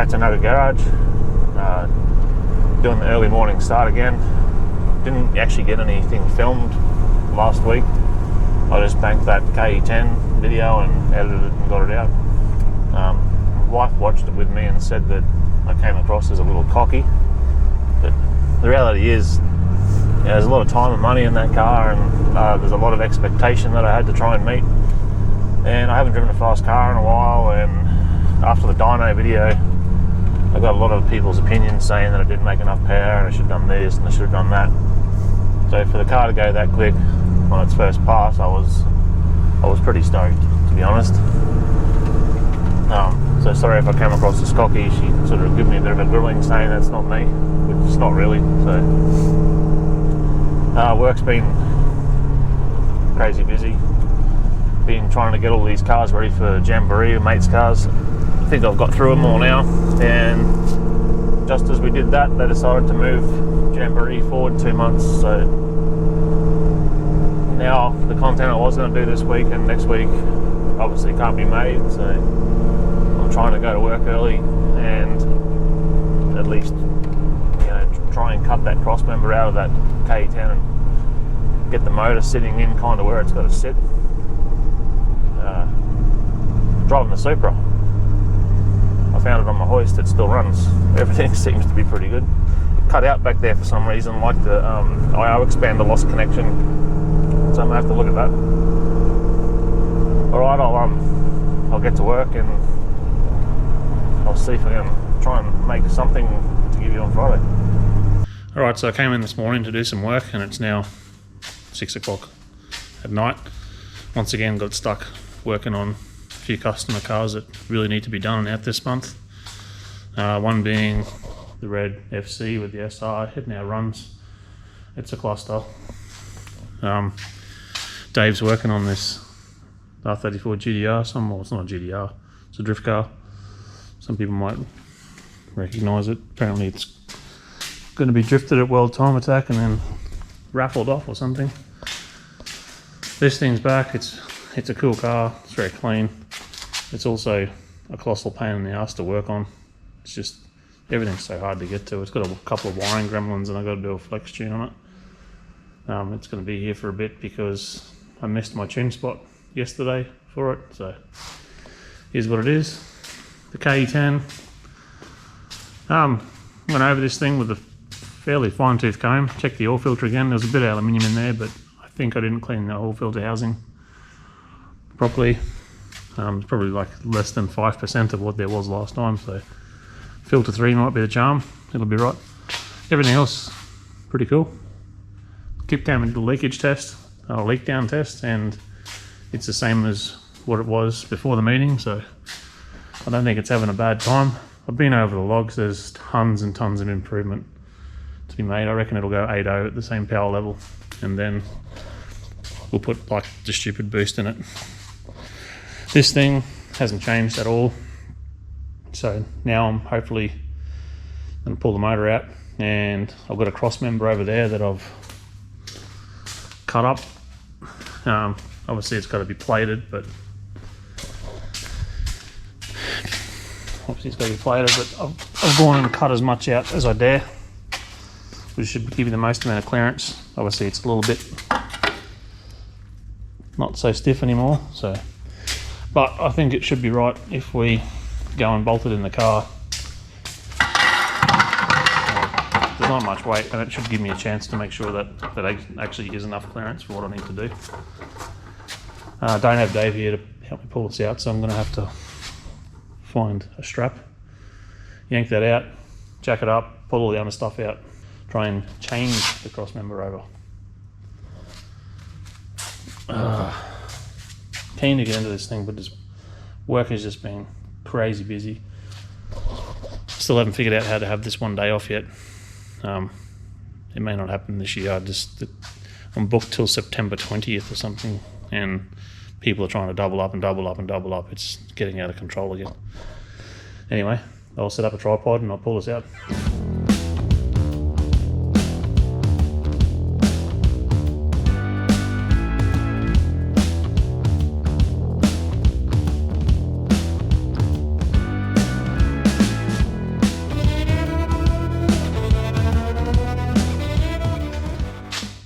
at the Nugget garage, doing the early morning start again. Didn't actually get anything filmed last week. I just banked that KE10 video and edited it and got it out. My wife watched it with me and said that I came across as a little cocky, but the reality is, there's a lot of time and money in that car, and there's a lot of expectation that I had to try and meet. And I haven't driven a fast car in a while, and after the dyno video, I got a lot of people's opinions saying that I didn't make enough power and I should have done this and I should have done that. So for the car to go that quick on its first pass, I was pretty stoked, to be honest. So sorry if I came across as cocky. She sort of gave me a bit of a grilling saying that's not me, which is not really. So work's been crazy busy. Been trying to get all these cars ready for Jamboree, mates' cars. I think I've got through them all now, and just as we did that, they decided to move Jamboree forward 2 months. So now the content I was going to do this week and next week obviously can't be made, so I'm trying to go to work early and at least, try and cut that cross member out of that KE10 and get the motor sitting in kind of where it's got to sit. Driving the Supra, I found it on my hoist, it still runs. Everything seems to be pretty good. Cut out back there for some reason, like the IO expander lost connection, so I'm gonna have to look at that. Alright, I'll get to work and I'll see if I can try and make something to give you on Friday. Alright, so I came in this morning to do some work and it's now 6 o'clock at night. Once again got stuck working on a few customer cars that really need to be done and out this month. One being the red FC with the SR. It now runs. It's a cluster. Dave's working on this R34 GDR. Well, it's not a GDR, it's a drift car. Some people might recognise it. Apparently it's going to be drifted at World Time Attack and then raffled off or something. This thing's back. It's a cool car. It's very clean. It's also a colossal pain in the ass to work on. It's just, everything's so hard to get to. It's got a couple of wiring gremlins and I've got to do a flex tune on it. It's going to be here for a bit because I missed my tune spot yesterday for it. So here's what it is. The KE10. Went over this thing with a fairly fine tooth comb. Checked the oil filter again. There was a bit of aluminium in there, but I think I didn't clean the oil filter housing properly. It's probably like less than 5% of what there was last time, so filter 3 might be the charm. It'll be right. Everything else pretty cool. Kip came and did a leakage test, a leak down test, and it's the same as what it was before the meeting, so I don't think it's having a bad time. I've been over the logs. There's tons and tons of improvement to be made. I reckon it'll go 8.0 at the same power level, and then we'll put like the stupid boost in it. This thing hasn't changed at all, so now I'm hopefully going to pull the motor out, and I've got a cross member over there that I've cut up. Obviously it's got to be plated, but I've gone and cut as much out as I dare, which should give you the most amount of clearance. Obviously it's a little bit not so stiff anymore, so, but I think it should be right if we go and bolt it in the car. There's not much weight, and it should give me a chance to make sure that that actually is enough clearance for what I need to do. Don't have Dave here to help me pull this out, so I'm going to have to find a strap, yank that out, jack it up, pull all the other stuff out, try and change the cross member over. Keen to get into this thing, but this work has just been crazy busy. Still haven't figured out how to have this one day off yet. It may not happen this year. I'm booked till September 20th or something, and people are trying to double up and double up and double up. It's getting out of control again. Anyway, I'll set up a tripod and I'll pull this out.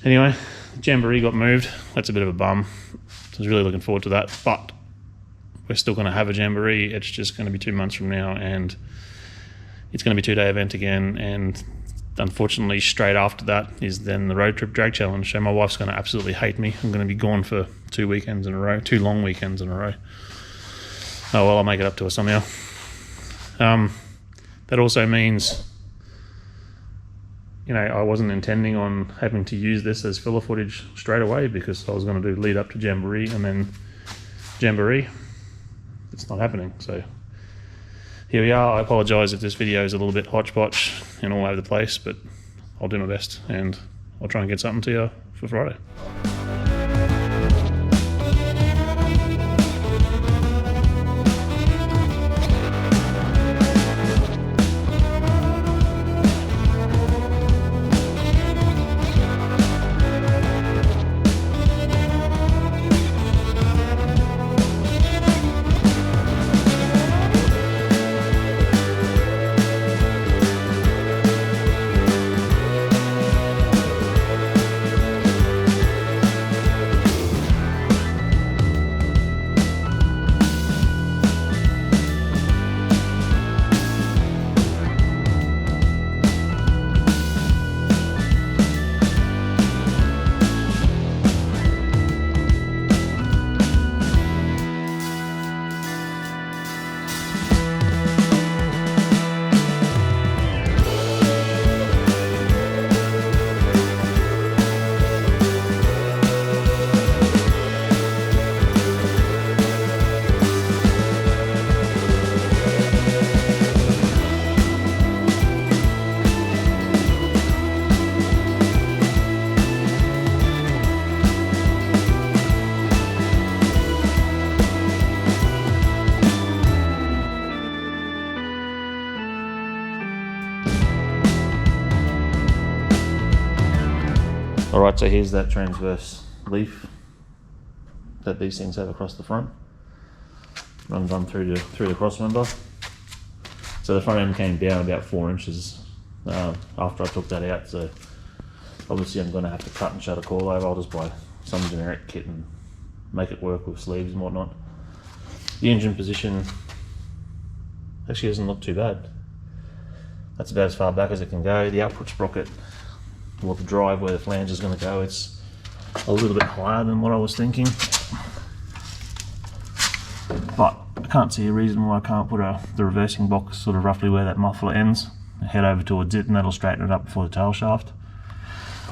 Anyway, the Jamboree got moved. That's a bit of a bum. I was really looking forward to that, but we're still going to have a Jamboree. It's just going to be 2 months from now, and it's going to be a 2-day event again, and unfortunately straight after that is then the road trip drag challenge. So my wife's going to absolutely hate me. I'm going to be gone for 2 weekends in a row, 2 long weekends in a row. Oh well, I'll make it up to her somehow. That also means, you know, I wasn't intending on having to use this as filler footage straight away, because I was going to do lead up to Jamboree and then Jamboree. It's not happening, so here we are. I apologise if this video is a little bit hodgepodge and all over the place, but I'll do my best and I'll try and get something to you for Friday. Alright, so here's that transverse leaf that these things have across the front. Runs on through the crossmember. So the front end came down about 4 inches after I took that out, so obviously I'm going to have to cut and shut a coilover. I'll just buy some generic kit and make it work with sleeves and whatnot. The engine position actually doesn't look too bad. That's about as far back as it can go. The output sprocket, or the drive where the flange is going to go, it's a little bit higher than what I was thinking. But I can't see a reason why I can't put the reversing box sort of roughly where that muffler ends, head over towards it, and that'll straighten it up before the tail shaft.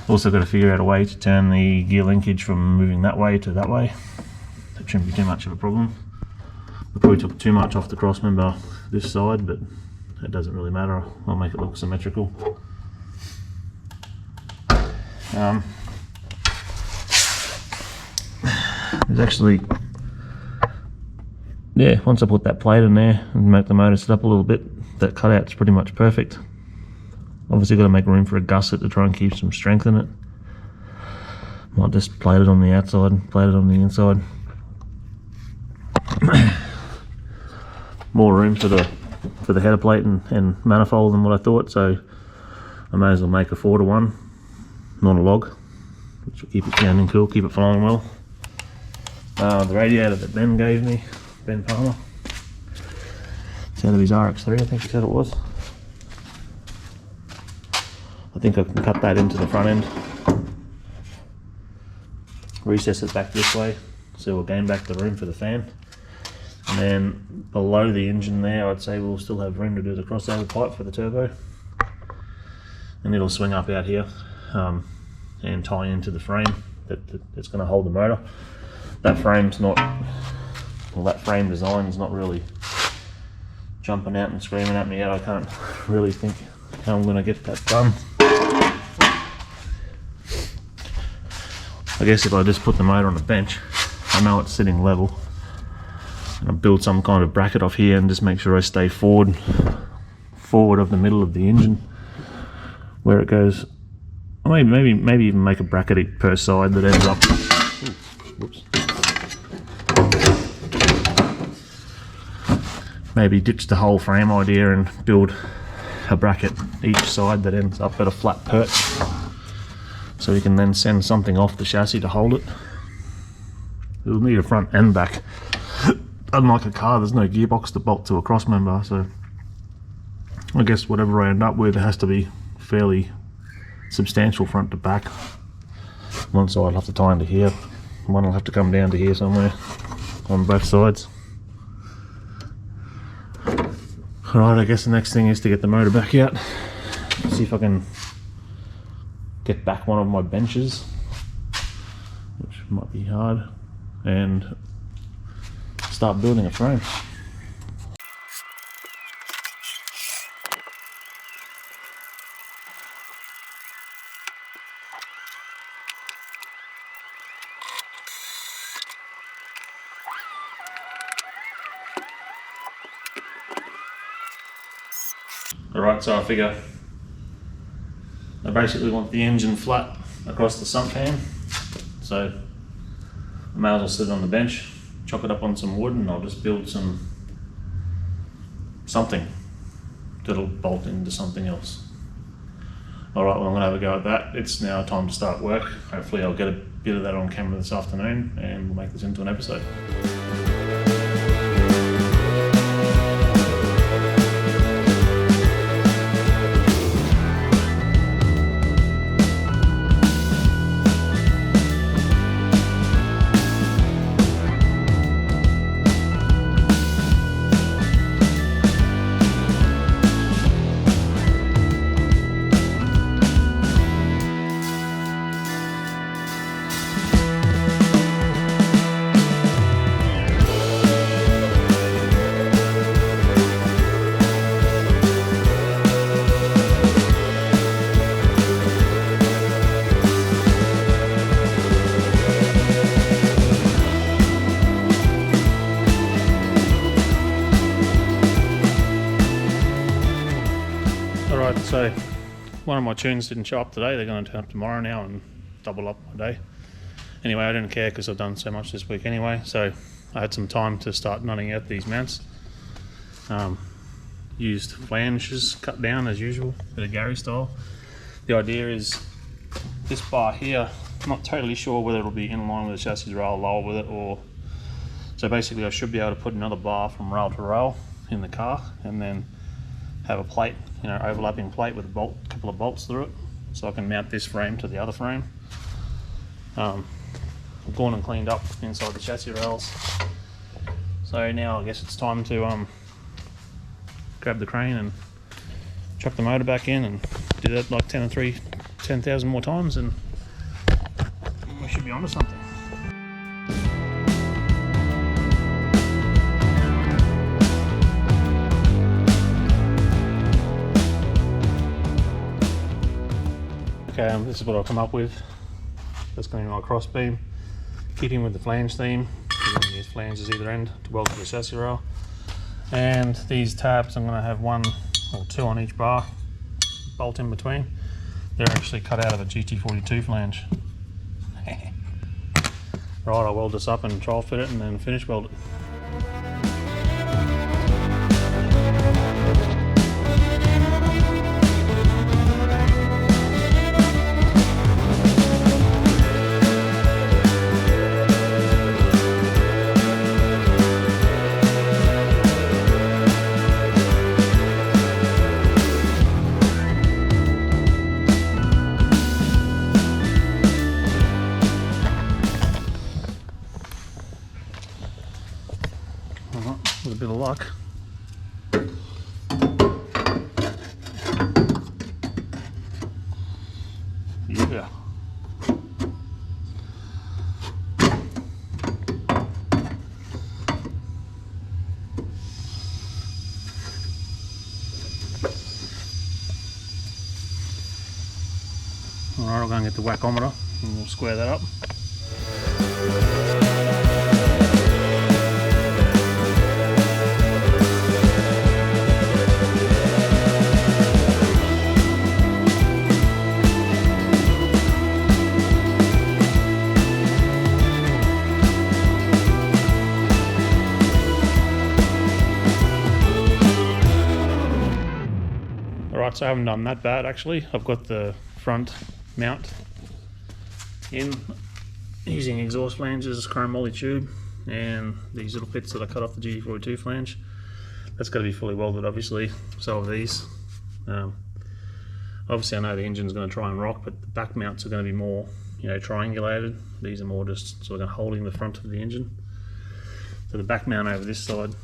Also got to figure out a way to turn the gear linkage from moving that way to that way. That shouldn't be too much of a problem. I probably took too much off the crossmember this side, but it doesn't really matter. I'll make it look symmetrical. There's actually, yeah, once I put that plate in there and make the motor sit up a little bit, that cutout's pretty much perfect. Obviously got to make room for a gusset to try and keep some strength in it. Might just plate it on the outside, plate it on the inside. More room for the header plate and manifold than what I thought, so I may as well make a 4-to-1, not a log, which will keep it sounding cool, keep it flying well. The radiator that Ben gave me, Ben Palmer, it's out of his RX3, I think he said it was. I think I can cut that into the front end, recess it back this way, so we'll gain back the room for the fan. And then below the engine there, I'd say we'll still have room to do the crossover pipe for the turbo. And it'll swing up out here and tie into the frame that's going to hold the motor. That frame's not, well, that frame design's not really jumping out and screaming at me yet. I can't really think how I'm going to get that done. I guess if I just put the motor on the bench, I know it's sitting level. And I build some kind of bracket off here and just make sure I stay forward of the middle of the engine where it goes. Maybe even make a bracket per side that ends up. Whoops. Maybe ditch the whole frame idea and build a bracket each side that ends up at a flat perch. so we can then send something off the chassis to hold it. It'll need a front and back. Unlike a car, there's no gearbox to bolt to a cross member, so I guess whatever I end up with, it has to be fairly substantial front to back. One side I'll have to tie into here, one will have to come down to here somewhere on both sides. Alright, I guess the next thing is to get the motor back out. See if I can get back one of my benches, which might be hard, and start building a frame. Alright, so I figure I basically want the engine flat across the sump pan, so I may as well sit on the bench, chop it up on some wood, and I'll just build something that'll bolt into something else. Alright, well I'm going to have a go at that. It's now time to start work. Hopefully I'll get a bit of that on camera this afternoon and we'll make this into an episode. So one of my tunes didn't show up today. They're going to turn up tomorrow now and double up my day. Anyway, I didn't care because I've done so much this week anyway, so I had some time to start nutting out these mounts. Used flanges cut down as usual, bit of Gary style. The idea is this bar here, I'm not totally sure whether it'll be in line with the chassis rail, lower with it, or so basically I should be able to put another bar from rail to rail in the car and then have a plate, you know, overlapping plate with a couple of bolts through it, so I can mount this frame to the other frame. I've gone and cleaned up inside the chassis rails, so now I guess it's time to grab the crane and chuck the motor back in and do that like 10,000 more times, and we should be onto something. Okay, this is what I'll come up with. That's going to be my cross beam, keeping with the flange theme. We're going to use flanges either end to weld to the chassis rail. And these tabs, I'm going to have one or two on each bar, bolt in between. They're actually cut out of a GT42 flange. Right, I'll weld this up and trial fit it and then finish weld it. With a bit of luck. Yeah. Alright, I'll go and get the whackometer and we'll square that up. Alright, so I haven't done that bad actually. I've got the front mount in using exhaust flanges, chrome moly tube, and these little bits that I cut off the GT42 flange. That's got to be fully welded, obviously. So are these. Obviously I know the engine's going to try and rock, but the back mounts are going to be more, you know, triangulated. These are more just sort of holding the front of the engine. So the back mount over this side,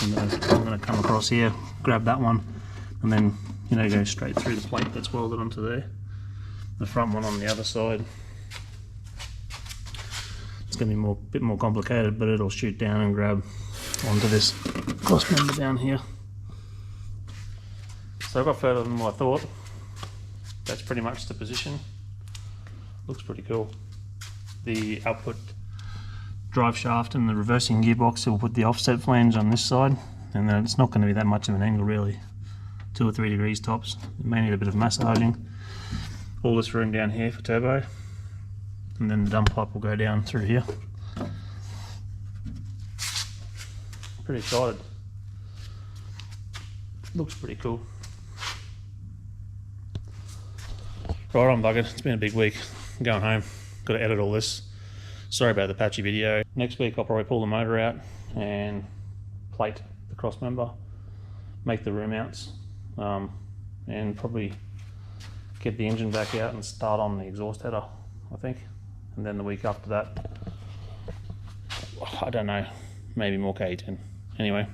I'm going to come across here, grab that one, and then, you know, go straight through the plate that's welded onto there. The front one on the other side. It's going to be a bit more complicated, but it'll shoot down and grab onto this cross member down here. So I got further than what I thought. That's pretty much the position. Looks pretty cool. The output drive shaft and the reversing gearbox, will put the offset flange on this side, and then it's not going to be that much of an angle really. 2 or 3 degrees tops. It may need a bit of massaging. All this room down here for turbo, and then the dump pipe will go down through here. Pretty excited. Looks pretty cool. Right, I'm buggered. It's been a big week. I'm going home. Got to edit all this. Sorry about the patchy video. Next week I'll probably pull the motor out and plate the cross member, make the room mounts, and probably get the engine back out and start on the exhaust header, I think. And then the week after that, I don't know, maybe more KE10. Anyway,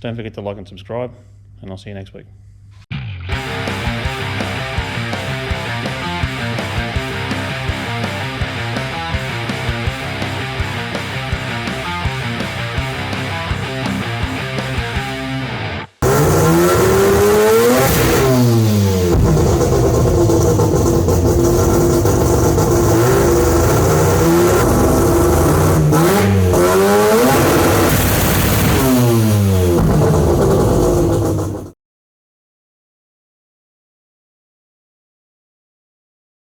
don't forget to like and subscribe, and I'll see you next week.